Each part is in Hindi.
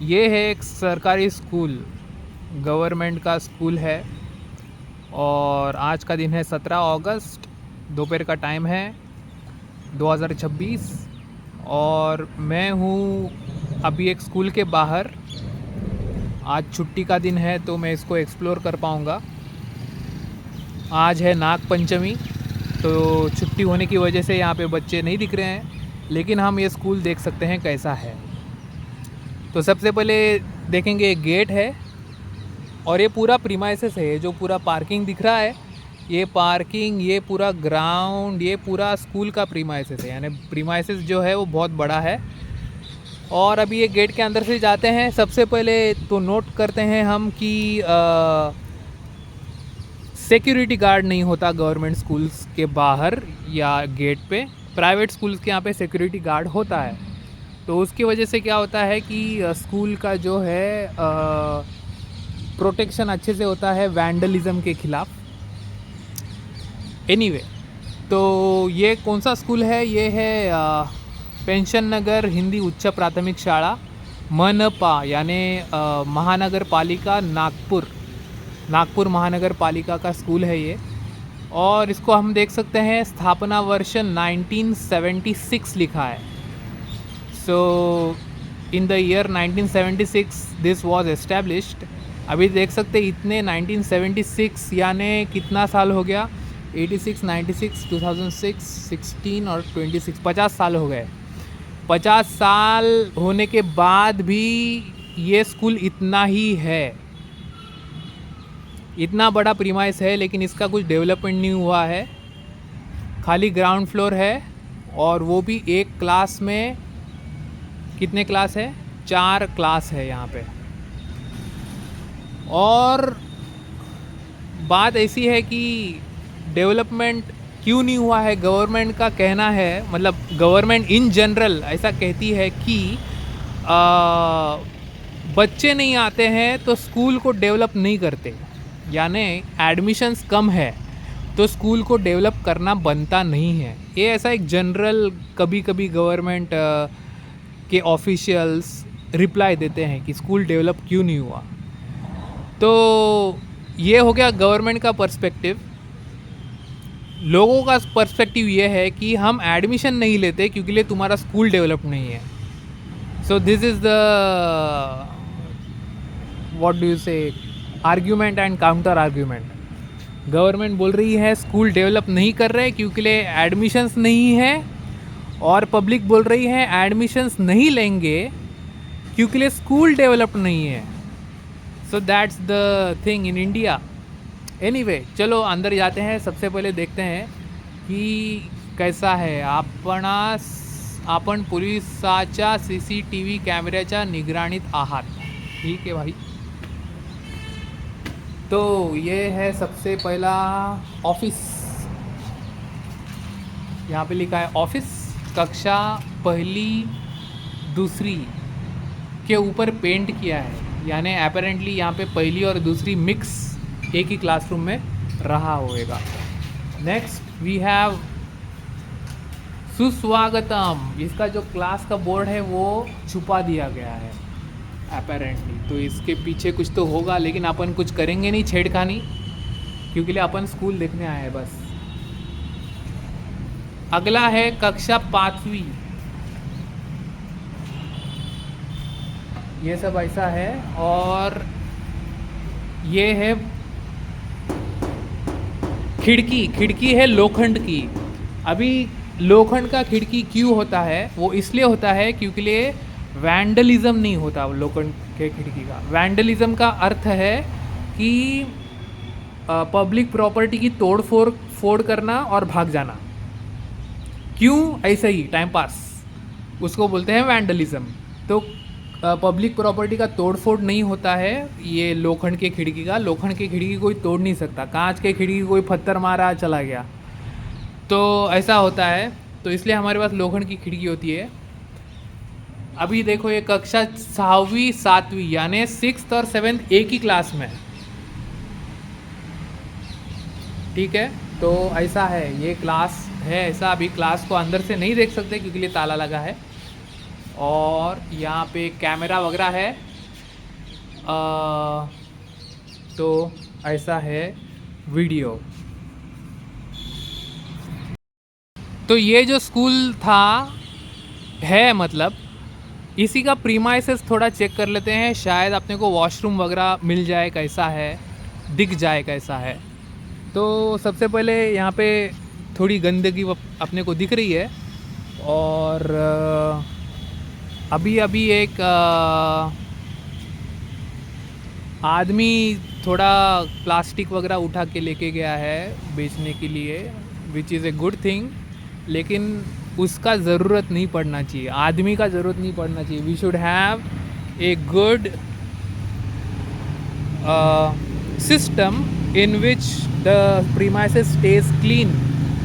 ये है एक सरकारी स्कूल, गवर्नमेंट का स्कूल है। और आज का दिन है 17 अगस्त, दोपहर का टाइम है 2026। और मैं हूँ अभी एक स्कूल के बाहर। आज छुट्टी का दिन है तो मैं इसको एक्सप्लोर कर पाऊँगा। आज है नाग पंचमी, तो छुट्टी होने की वजह से यहाँ पे बच्चे नहीं दिख रहे हैं, लेकिन हम ये स्कूल देख सकते हैं कैसा है। तो सबसे पहले देखेंगे एक गेट है, और ये पूरा प्रीमाइसेस है। जो पूरा पार्किंग दिख रहा है, ये पार्किंग, ये पूरा ग्राउंड, ये पूरा स्कूल का प्रीमाइसेस है। यानी प्रीमाइसेस जो है वो बहुत बड़ा है। और अभी ये गेट के अंदर से जाते हैं। सबसे पहले तो नोट करते हैं हम कि सिक्योरिटी गार्ड नहीं होता गवर्नमेंट स्कूल्स के बाहर या गेट पे। प्राइवेट स्कूल्स के यहाँ पे सिक्योरिटी गार्ड होता है। तो उसकी वजह से क्या होता है कि स्कूल का जो है प्रोटेक्शन अच्छे से होता है वैंडलिज्म के खिलाफ। एनीवे, तो ये कौन सा स्कूल है? ये है पेंशन नगर हिंदी उच्च प्राथमिक शाला, मनपा यानी महानगर पालिका नागपुर महानगर पालिका का स्कूल है ये। और इसको हम देख सकते हैं स्थापना वर्ष 1976 लिखा है। So in the year 1976 this was established. अभी देख सकते हैं इतने 1976 यानी कितना साल हो गया? 86, 96, 2006, 16 और 26, 50 साल हो गए। 50 साल होने के बाद भी ये स्कूल इतना ही है, इतना बड़ा प्रीमाइस है, लेकिन इसका कुछ डेवलपमेंट नहीं हुआ है। खाली ग्राउंड फ्लोर है, और वो भी एक क्लास में कितने क्लास है? 4 क्लास है यहाँ पे। और बात ऐसी है कि डेवलपमेंट क्यों नहीं हुआ है? गवर्नमेंट का कहना है, मतलब गवर्नमेंट इन जनरल ऐसा कहती है कि बच्चे नहीं आते हैं तो स्कूल को डेवलप नहीं करते। यानी एडमिशन्स कम है तो स्कूल को डेवलप करना बनता नहीं है। ये ऐसा एक जनरल, कभी कभी गवर्नमेंट के ऑफिशियल्स रिप्लाई देते हैं कि स्कूल डेवलप क्यों नहीं हुआ। तो ये हो गया गवर्नमेंट का पर्सपेक्टिव। लोगों का पर्सपेक्टिव ये है कि हम एडमिशन नहीं लेते क्योंकि लिए तुम्हारा स्कूल डेवलप नहीं है। So this is the what do you say argument and counter argument. Government बोल रही है स्कूल डेवलप नहीं कर रहे क्योंकि लिए एडमिशन्स नहीं है, और पब्लिक बोल रही है एडमिशन्स नहीं लेंगे क्योंकि लिए स्कूल डेवलप नहीं है। So that's the thing in India. Anyway, चलो अंदर जाते हैं। सबसे पहले देखते हैं की कैसा आहे। आपण पोलिसाच्या CCTV कॅमेऱ्याच्या निगराणीत आहात। ठीक है भाई। तो ये है सबसे पहला ऑफिस। यहाँ पे लिखा है ऑफिस, कक्षा पहली दूसरी के ऊपर पेंट किया है। यानी अपेरेंटली यहाँ पे पहली और दूसरी मिक्स एक ही क्लासरूम में रहा होएगा। नेक्स्ट वी हैव सुस्वागतम। इसका जो क्लास का बोर्ड है वो छुपा दिया गया है अपेरेंटली। तो इसके पीछे कुछ तो होगा, लेकिन अपन कुछ करेंगे नहीं छेड़खानी, क्योंकि लिए अपन स्कूल देखने आए हैं बस। अगला है कक्षा 5वीं। ये सब ऐसा है। और ये है खिड़की है लोखंड की। अभी लोखंड का खिड़की क्यों होता है? वो इसलिए होता है क्योंकि लिए वैंडलिज्म नहीं होता लोखंड के खिड़की का। वैंडलिज्म का अर्थ है कि पब्लिक प्रॉपर्टी की तोड़ फोड़ करना और भाग जाना। क्यों? ऐसे ही टाइम पास, उसको बोलते हैं वैंडलिज्म। तो पब्लिक प्रॉपर्टी का तोड़ फोड़ नहीं होता है ये लोखंड के खिड़की का। लोखंड की खिड़की कोई तोड़ नहीं सकता। कांच के खिड़की कोई पत्थर मारा चला गया, तो ऐसा होता है। तो इसलिए हमारे पास लोखंड की खिड़की होती है। अभी देखो ये कक्षा 6वीं 7वीं यानी 6th और 7th एक ही क्लास में। ठीक है, तो ऐसा है, ये क्लास है ऐसा। अभी क्लास को अंदर से नहीं देख सकते क्योंकि लिए ताला लगा है। और यहाँ पे कैमरा वगैरह है। तो ऐसा है वीडियो। तो ये जो स्कूल था है, मतलब इसी का प्रीमाइसेस थोड़ा चेक कर लेते हैं, शायद अपने को वॉशरूम वगैरह मिल जाए कैसा है, दिख जाए कैसा है। तो सबसे पहले यहाँ पे थोड़ी गंदगी अपने को दिख रही है, और अभी अभी एक आदमी थोड़ा प्लास्टिक वगैरह उठा के लेके गया है बेचने के लिए, which is a good thing. लेकिन उसका ज़रूरत नहीं पड़ना चाहिए, आदमी का ज़रूरत नहीं पड़ना चाहिए। We should have a good system in which the premises stays clean.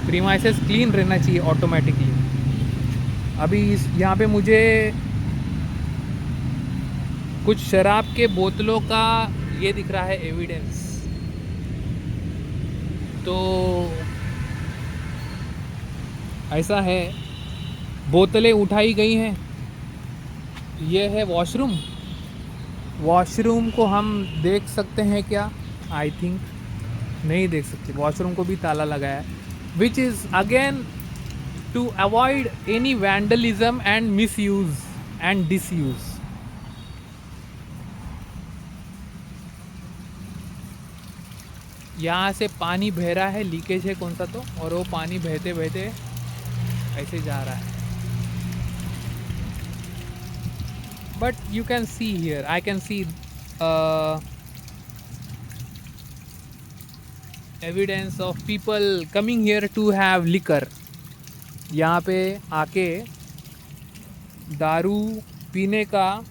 Premises clean रहना चाहिए ऑटोमेटिकली। अभी यहाँ पे मुझे कुछ शराब के बोतलों का ये दिख रहा है एविडेंस। तो ऐसा है, बोतलें उठाई गई हैं। ये है वॉशरूम। वॉशरूम को हम देख सकते हैं क्या? आई थिंक नहीं देख सकते, वॉशरूम को भी ताला लगाया है, which is again to avoid any vandalism and misuse and disuse. यहाँ से पानी बह रहा है, लीकेज है कौन सा तो, और वो पानी बहते बहते ऐसे जा रहा है। But you can see here, I can see evidence of people coming here to have liquor. यहाँ पे आके दारू पीने का,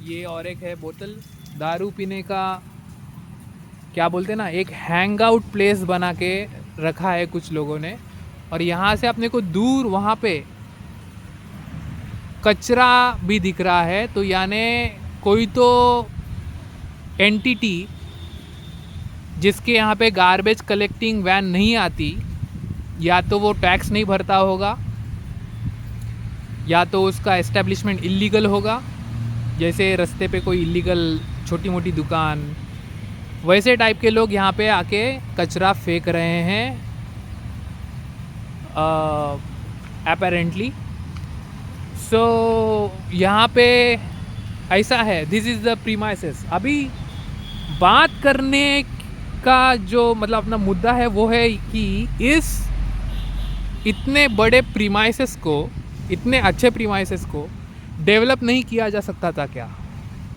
ये और एक है बोतल, दारू पीने का क्या बोलते हैं ना, एक हैंग आउट प्लेस बना के रखा है कुछ लोगों ने। और यहाँ से अपने को दूर वहाँ पे कचरा भी दिख रहा है। तो यानी कोई तो एंटिटी जिसके यहाँ पे गार्बेज कलेक्टिंग वैन नहीं आती, या तो वो टैक्स नहीं भरता होगा, या तो उसका एस्टेब्लिशमेंट इलीगल होगा। जैसे रास्ते पे कोई इलीगल छोटी मोटी दुकान, वैसे टाइप के लोग यहाँ पे आके कचरा फेंक रहे हैं अपेरेंटली। सो यहाँ पे ऐसा है, दिस इज़ द प्रीमाइसेस। अभी बात करने का जो मतलब अपना मुद्दा है वो है कि इस इतने बड़े प्रीमाइसेस को, इतने अच्छे प्रीमाइसेस को डेवलप नहीं किया जा सकता था क्या?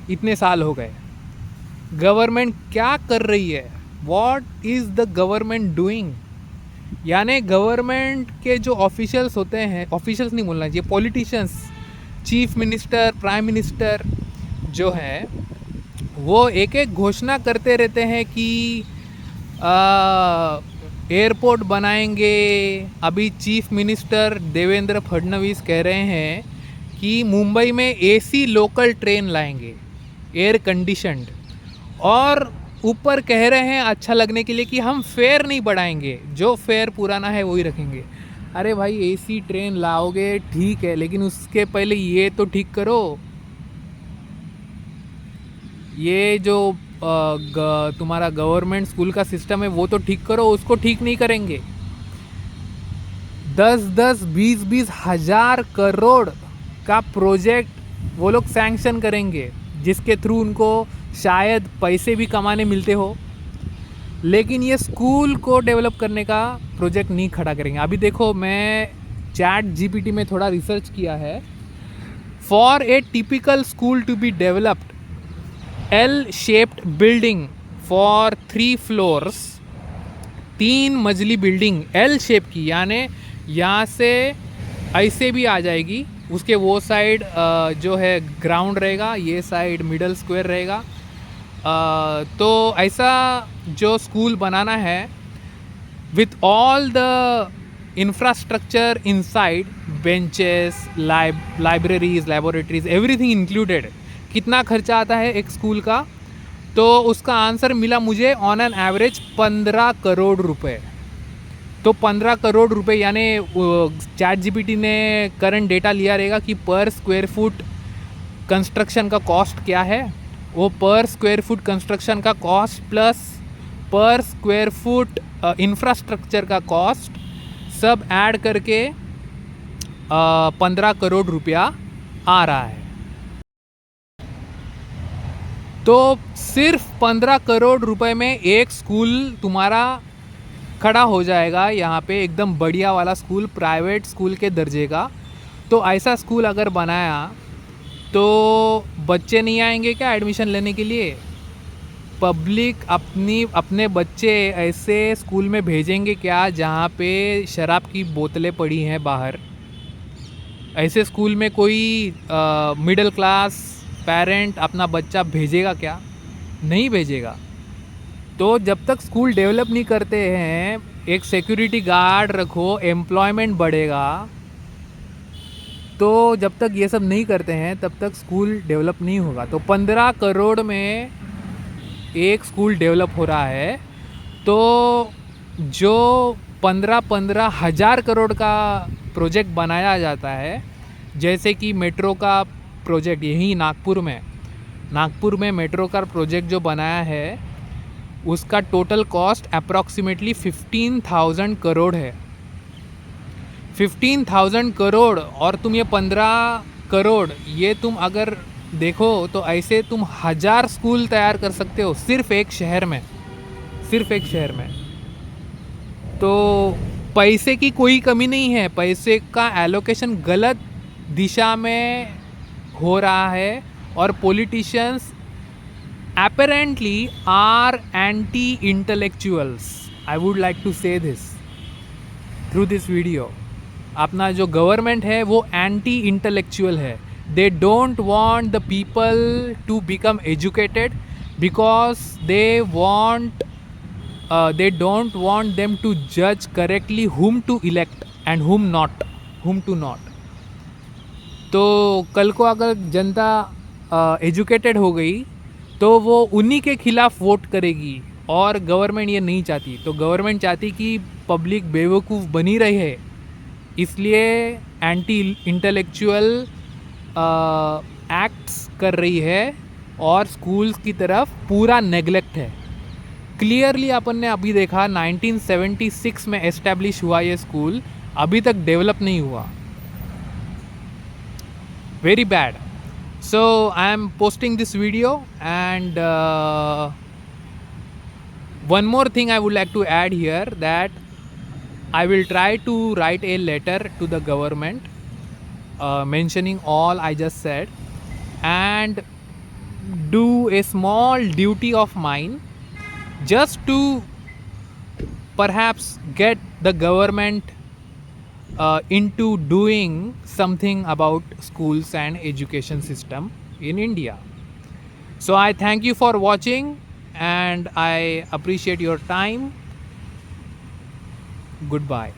इतने साल हो गए। गवर्नमेंट क्या कर रही है? What is the government doing? यानी गवर्नमेंट के जो ऑफिशियल्स होते हैं, ऑफिशियल्स नहीं बोलना चाहिए, politicians, chief minister, prime minister जो है, वो एक एक घोषणा करते रहते हैं कि एयरपोर्ट बनाएंगे। अभी चीफ मिनिस्टर देवेंद्र फडणवीस कह रहे हैं कि मुंबई में एसी लोकल ट्रेन लाएंगे, एयर कंडीशनड। और ऊपर कह रहे हैं अच्छा लगने के लिए कि हम फेयर नहीं बढ़ाएंगे, जो फेयर पुराना है वही रखेंगे। अरे भाई, एसी ट्रेन लाओगे ठीक है, लेकिन उसके पहले ये तो ठीक करो। ये जो तुम्हारा गवर्नमेंट स्कूल का सिस्टम है वो तो ठीक करो, उसको ठीक नहीं करेंगे। 10-10, 20-20 हजार करोड़ का प्रोजेक्ट वो लोग सैंक्शन करेंगे, जिसके थ्रू उनको शायद पैसे भी कमाने मिलते हो, लेकिन ये स्कूल को डेवलप करने का प्रोजेक्ट नहीं खड़ा करेंगे। अभी देखो, मैं चैट जीपीटी में थोड़ा रिसर्च किया है। For a typical school to be developed, L shaped building for 3 floors, 3 मंजिली बिल्डिंग एल शेप की, यानी यहाँ से ऐसे भी आ जाएगी, उसके वो साइड जो है ग्राउंड रहेगा, ये साइड मिडल स्क्वायर रहेगा। तो ऐसा जो स्कूल बनाना है with all the infrastructure inside, benches, libraries, laboratories, everything included. कितना खर्चा आता है एक स्कूल का? तो उसका आंसर मिला मुझे ऑन एन एवरेज 15 करोड़ रुपए। तो 15 करोड़ रुपए, यानी चैट जीपीटी ने करंट डेटा लिया रहेगा कि पर स्क्वायर फुट कंस्ट्रक्शन का कॉस्ट क्या है, वो पर स्क्वायर फुट कंस्ट्रक्शन का कॉस्ट प्लस पर स्क्वायर फुट इंफ्रास्ट्रक्चर का कॉस्ट सब ऐड करके 15 करोड़ रुपया आ रहा है। तो सिर्फ 15 करोड़ रुपए में एक स्कूल तुम्हारा खड़ा हो जाएगा यहाँ पे, एकदम बढ़िया वाला स्कूल, प्राइवेट स्कूल के दर्जे का। तो ऐसा स्कूल अगर बनाया तो बच्चे नहीं आएंगे क्या एडमिशन लेने के लिए? पब्लिक अपने बच्चे ऐसे स्कूल में भेजेंगे क्या जहाँ पे शराब की बोतलें पड़ी हैं बाहर? ऐसे स्कूल में कोई मिडिल क्लास पेरेंट अपना बच्चा भेजेगा क्या? नहीं भेजेगा। तो जब तक स्कूल डेवलप नहीं करते हैं, एक सिक्योरिटी गार्ड रखो, एम्प्लॉयमेंट बढ़ेगा। तो जब तक ये सब नहीं करते हैं तब तक स्कूल डेवलप नहीं होगा। तो 15 करोड़ में एक स्कूल डेवलप हो रहा है। तो जो 15 हज़ार करोड़ का प्रोजेक्ट बनाया जाता है, जैसे कि मेट्रो का प्रोजेक्ट यहीं नागपुर में मेट्रो का प्रोजेक्ट जो बनाया है, उसका टोटल कॉस्ट अप्रॉक्सीमेटली 15,000 करोड़ है। 15,000 करोड़ और तुम ये 15 करोड़, ये तुम अगर देखो तो ऐसे तुम 1000 स्कूल तैयार कर सकते हो सिर्फ एक शहर में। तो पैसे की कोई कमी नहीं है, पैसे का एलोकेशन गलत दिशा में हो रहा है और politicians apparently are anti-intellectuals. I would like to say this through this video. अपना जो गवर्नमेंट है वो एंटी इंटेलेक्चुअल है। They don't want the people to become educated because they don't want them to जज correctly whom to elect and whom to not. तो कल को अगर जनता एजुकेटेड हो गई तो वो उन्हीं के खिलाफ वोट करेगी, और गवर्नमेंट ये नहीं चाहती। तो गवर्नमेंट चाहती कि पब्लिक बेवकूफ़ बनी रहे, इसलिए एंटी इंटेलेक्चुअल एक्ट्स कर रही है और स्कूल्स की तरफ पूरा नेग्लेक्ट है। क्लियरली अपन ने अभी देखा 1976 में एस्टैब्लिश हुआ ये स्कूल, अभी तक डेवलप नहीं हुआ। Very bad. So I am posting this video, and one more thing I would like to add here, that I will try to write a letter to the government mentioning all I just said, and do a small duty of mine just to perhaps get the government into doing something about schools and education system in India. So I thank you for watching and I appreciate your time. Goodbye.